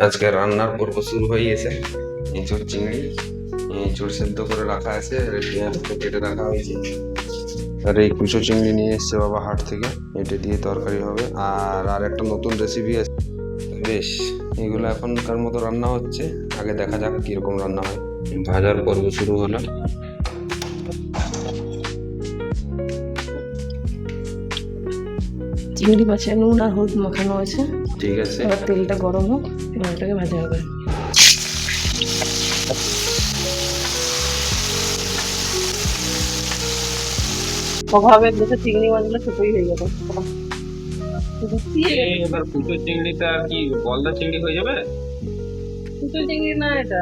আজকে রান্নার পর্ব শুরু হয়ে গেছে। এঁচুড় চিংড়ি, এঁচুড় সেদ্ধ করে রাখা আছে, আর পেঁয়াজ কেটে রাখা হয়েছে, আর এই কুচো চিংড়ি নিয়ে এসছে বাবা হাট থেকে, এটা দিয়ে তরকারি হবে। আর একটা নতুন রেসিপি আছে। বেশ, এগুলো এখনকার মতো রান্না হচ্ছে, আগে দেখা যাক কিরকম রান্না হয়। ভাজার পর্ব শুরু হলো। চিংড়ি মাছে নুন আর হলুদ মাখানো আছে। ঠিক আছে, এবার তেলটা গরম হোক, এবার এটাকে ভাজা হবে। অভাবে দেখে চিংড়ি মাছগুলো ছোটই হয়ে যাবে। এবার কুচো চিংড়িটা কি গলদা চিংড়ি হয়ে যাবে? কুচো চিংড়ি না, এটা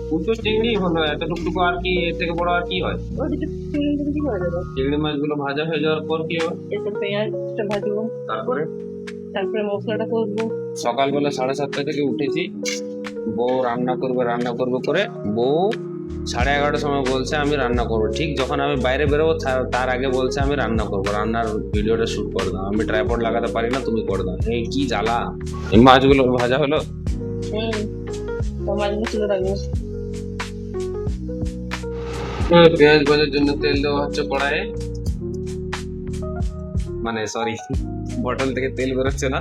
কুচো চিংড়ি হলো এতটুকু, আর কি এর থেকে বড় আর কি হয়? ওইদিকে চিংড়ি হয়ে যাবে। চিংড়ি মাছগুলো ভাজা হয়ে যাওয়ার পর কি হবে? এরপর পেঁয়াজটা ভাজবো, তারপরে মশলাটা করবো। সকালবেলা 7:30 থেকে উঠেছি, বউ রান্না করবে করে বউ 11:30টার সময় বলছে আমি রান্না করবো। ঠিক যখন আমি বাইরে বেরোবো তার আগে বলছে আমি রান্না করবো, রান্নার ভিডিওটা শুট করে দাও, আমি ট্রাইপড লাগাতে পারি না, তুমি করে দাও। এই কি জ্বালা। এই মাছগুলো ভাজা হলো। মাছগুলো তুলে রাখবো। পেঁয়াজ ভাজার জন্য তেল দেওয়া হচ্ছে কড়াইয়ে, মানে সরি, বটল থেকে তেল বেরোচ্ছে না।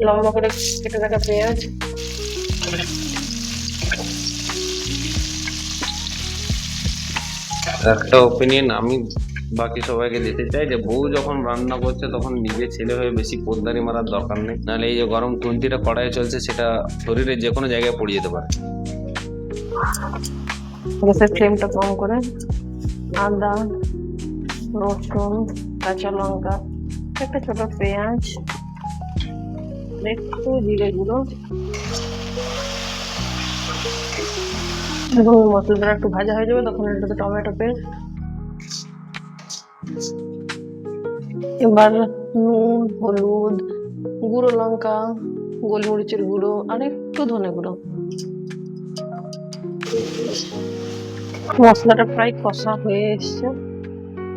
লম্বা করে কেটে রাখা পেঁয়াজ, একটা ওপিনিয়ন আমি বাকি সবাইকে দিতে চাই, যে বউ যখন রান্না করছে তখন নিজে ছেলে হয়ে বেশি পোদ্দারি মারার দরকার নেই, নাহলে এই যে গরম খুন্তিটা কড়াইয়ে চলছে সেটা শরীরের যে কোনো জায়গায় পড়ে যেতে পারে। গ্যাসের ফ্লেমটা কম করে আদা, রসুন, কাঁচা লঙ্কা, একটা ছোট পেঁয়াজ, একটু জিরে গুঁড়ো, এবং মশলাটা একটু ভাজা হয়ে যাবে তখন এটাতে টমেটো পেস্ট, এবার নুন, হলুদ, গুঁড়ো লঙ্কা, গোলমরিচের গুঁড়ো আর একটু ধনে গুঁড়ো। মশলাটা প্রায় কষা হয়ে এসছে,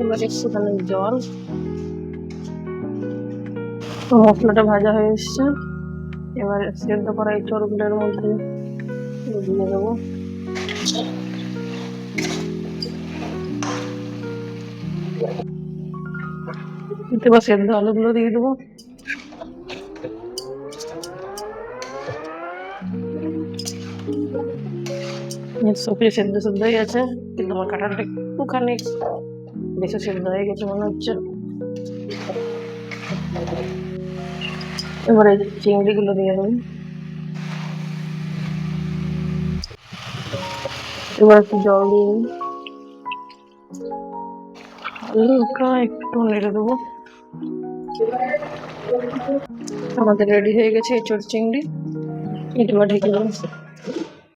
এবার একটুখানি জল। মশলাটা ভাজা হয়ে এসছে, এবার সেদ্ধ করা এই চড়গুলোর মধ্যে দিয়ে দেবো। এবার সেদ্ধ আলুগুলো দিয়ে দেবো। সবজি সেদ্ধ হয়ে গেছে, কিন্তু আমার কাঁঠালটা একটুখানি বেশি সেদ্ধ হয়ে গেছে মনে হচ্ছে। এবারে চিংড়িগুলো দিয়ে দেবো। এবার একটু জল দিয়ে হালকা একটু নেড়ে দেবো। আমাদের রেডি হয়ে গেছে এঁচোড় চিংড়ি। এবার ঢেকে দেবো।